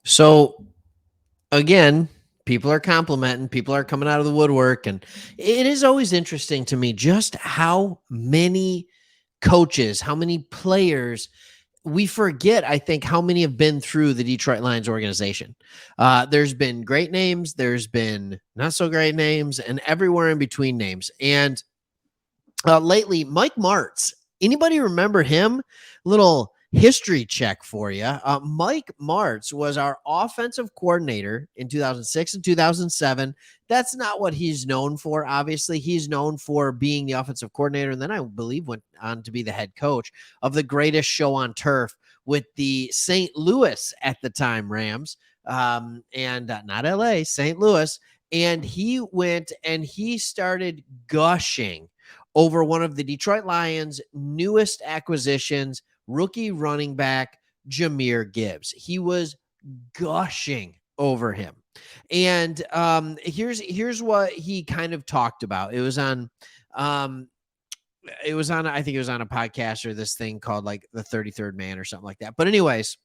So again, people are complimenting, people are coming out of the woodwork, and it is always interesting to me just how many coaches, how many players we forget. I think how many have been through the Detroit Lions organization. There's been great names, there's been not so great names, and everywhere in between names. And lately, Mike Martz. Anybody remember him? Little history check for you. Mike Martz was our offensive coordinator in 2006 and 2007. That's not what he's known for. Obviously, he's known for being the offensive coordinator, and then I believe went on to be the head coach of the greatest show on turf with the St. Louis at the time Rams, and not LA, St. Louis. And he went and he started gushing over one of the Detroit Lions' newest acquisitions, rookie running back Jahmyr Gibbs. He was gushing over him. And here's what he kind of talked about. Um, I think it was on a podcast or this thing called like the 33rd Man or something like that. But anyways,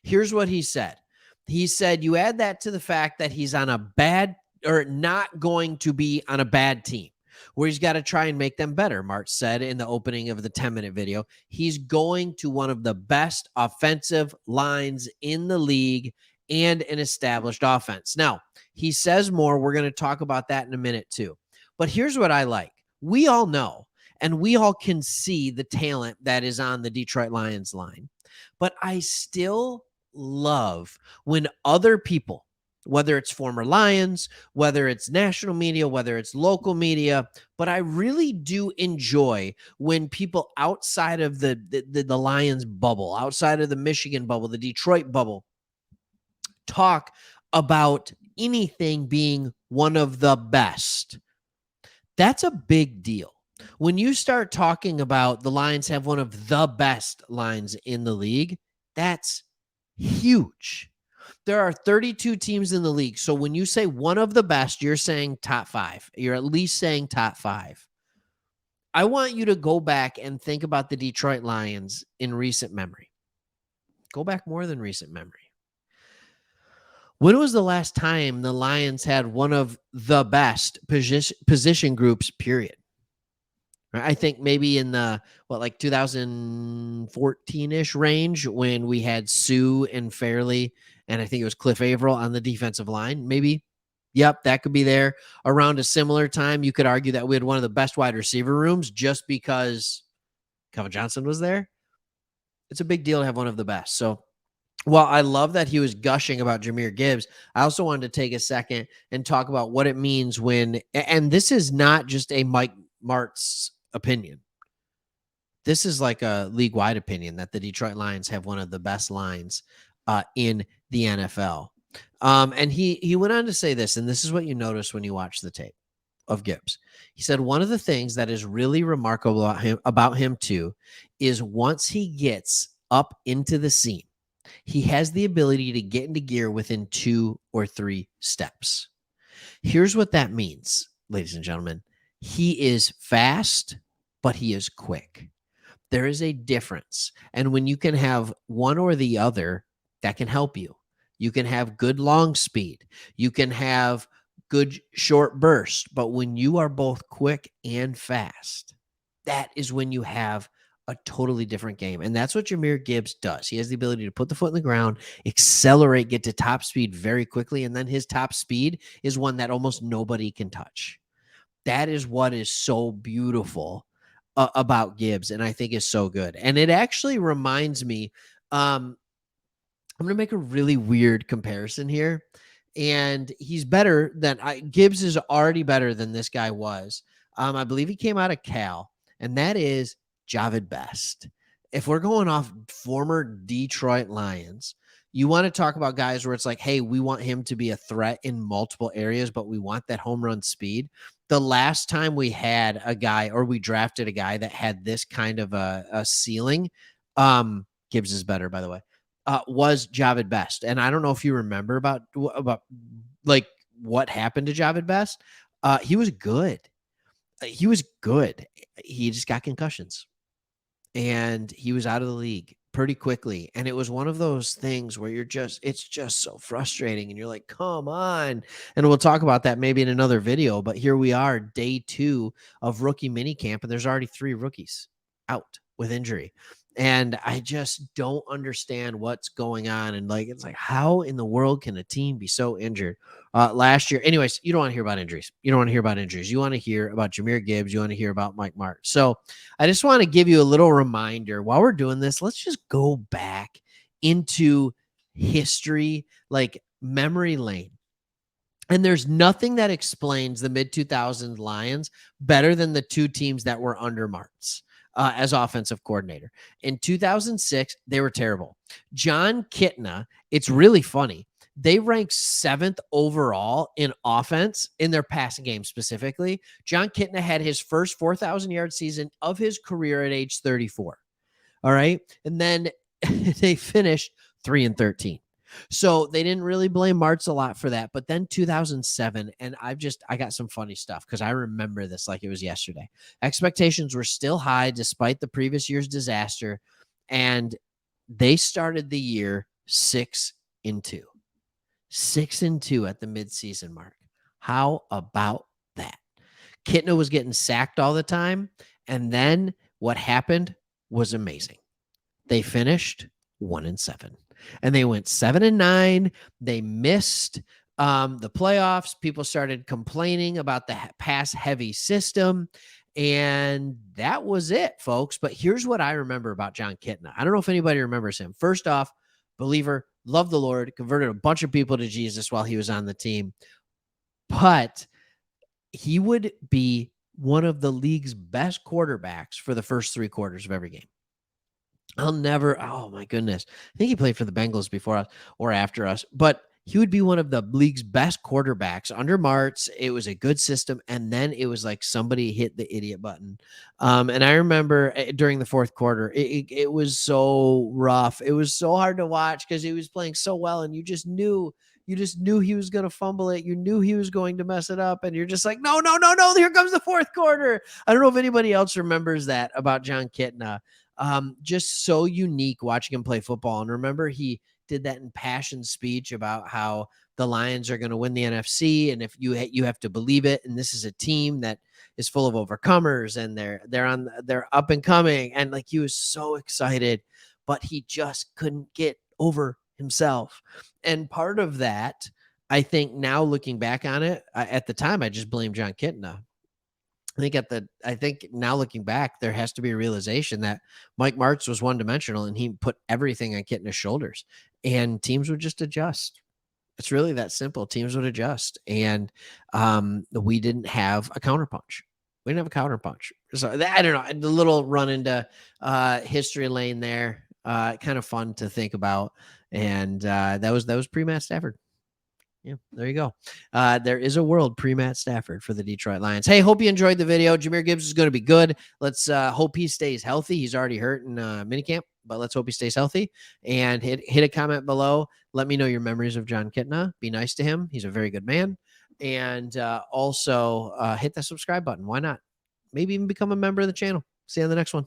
here's what he said. He said, you add that to the fact that he's on a bad or not going to be on a bad team where he's got to try and make them better. March said in the opening of the 10-minute video, he's going to one of the best offensive lines in the league and an established offense. Now, he says more. We're going to talk about that in a minute too. But here's what I like. We all know, and we all can see the talent that is on the Detroit Lions line. But I still love when other people, whether it's former Lions, whether it's national media, whether it's local media, but I really do enjoy when people outside of the Lions bubble, outside of the Michigan bubble, the Detroit bubble, talk about anything being one of the best. That's a big deal. When you start talking about the Lions have one of the best lines in the league, that's huge. There are 32 teams in the league. So when you say one of the best, you're saying top five. You're at least saying top five. I want you to go back and think about the Detroit Lions in recent memory. Go back more than recent memory. When was the last time the Lions had one of the best position groups, period? I think maybe in the, like 2014-ish range when we had Sue and Fairley, and I think it was Cliff Averill on the defensive line, maybe. Yep, that could be there. Around a similar time, you could argue that we had one of the best wide receiver rooms just because Calvin Johnson was there. It's a big deal to have one of the best. So while I love that he was gushing about Jahmyr Gibbs, I also wanted to take a second and talk about what it means when, and this is not just a Mike Martz opinion. This is like a league-wide opinion that the Detroit Lions have one of the best lines in the NFL. And he went on to say this, and this is what you notice when you watch the tape of Gibbs. He said one of the things that is really remarkable about him too is once he gets up into the scene, he has the ability to get into gear within 2 or 3 steps. Here's what that means, ladies and gentlemen. He is fast, but he is quick. There is a difference. And when you can have one or the other, that can help you. You can have good long speed. You can have good short burst. But when you are both quick and fast, that is when you have a totally different game. And that's what Jahmyr Gibbs does. He has the ability to put the foot in the ground, accelerate, get to top speed very quickly. And then his top speed is one that almost nobody can touch. That is what is so beautiful about Gibbs, and I think is so good. And it actually reminds me, I'm going to make a really weird comparison here. And he's better than Gibbs is already better than this guy was. I believe he came out of Cal, and that is Javid Best. If we're going off former Detroit Lions, you want to talk about guys where it's like, hey, we want him to be a threat in multiple areas, but we want that home run speed. The last time we had a guy or we drafted a guy that had this kind of a ceiling, Gibbs is better, by the way, was Javid Best. And I don't know if you remember about like what happened to Javid Best. He was good. He was good. He just got concussions and he was out of the league pretty quickly. And it was one of those things where it's just so frustrating. And you're like, come on. And we'll talk about that maybe in another video. But here we are, day 2 of rookie minicamp, and there's already 3 rookies out with injury. And I just don't understand what's going on. And like, it's like, how in the world can a team be so injured? Last year, anyways, you don't want to hear about injuries. You don't want to hear about injuries. You want to hear about Jahmyr Gibbs. You want to hear about Mike Martz. So I just want to give you a little reminder while we're doing this. Let's just go back into history, like memory lane. And there's nothing that explains the mid-2000s Lions better than the 2 teams that were under Martz as offensive coordinator. In 2006, they were terrible. John Kitna, it's really funny. They ranked 7th overall in offense in their passing game specifically. John Kitna had his first 4,000-yard season of his career at age 34. All right. And then they finished 3-13. So they didn't really blame Martz a lot for that. But then 2007, and I got some funny stuff because I remember this like it was yesterday. Expectations were still high despite the previous year's disaster. And they started the year 6-2. 6-2 at the midseason mark. How about that? Kitna was getting sacked all the time. And then what happened was amazing. They finished 1-7. And they went 7-9. They missed the playoffs. People started complaining about the pass-heavy system. And that was it, folks. But here's what I remember about John Kitna. I don't know if anybody remembers him. First off, believer, loved the Lord, converted a bunch of people to Jesus while he was on the team. But he would be one of the league's best quarterbacks for the first 3 quarters of every game. Oh my goodness. I think he played for the Bengals before us or after us, but he would be one of the league's best quarterbacks under Martz. It was a good system. And then it was like somebody hit the idiot button. And I remember during the 4th quarter, it was so rough. It was so hard to watch because he was playing so well. And you just knew he was going to fumble it. You knew he was going to mess it up. And you're just like, no. Here comes the 4th quarter. I don't know if anybody else remembers that about John Kitna. Just so unique watching him play football. And remember, he did that impassioned speech about how the Lions are going to win the NFC. And if you have to believe it. And this is a team that is full of overcomers and they're up and coming. And like, he was so excited, but he just couldn't get over himself. And part of that, I think now looking back on it, at the time, I just blamed John Kitna. I think now looking back, there has to be a realization that Mike Martz was one-dimensional and he put everything on Kitna's shoulders, and teams would just adjust. It's really that simple. Teams would adjust, and we didn't have a counterpunch. We didn't have a counterpunch. So I don't know. The little run into history lane there, kind of fun to think about, and that was pre-Matt Stafford. Yeah, there you go. There is a world pre-Matt Stafford for the Detroit Lions. Hey, hope you enjoyed the video. Jahmyr Gibbs is going to be good. Let's hope he stays healthy. He's already hurt in minicamp, but let's hope he stays healthy. And hit a comment below. Let me know your memories of John Kitna. Be nice to him. He's a very good man. And also hit that subscribe button. Why not? Maybe even become a member of the channel. See you on the next one.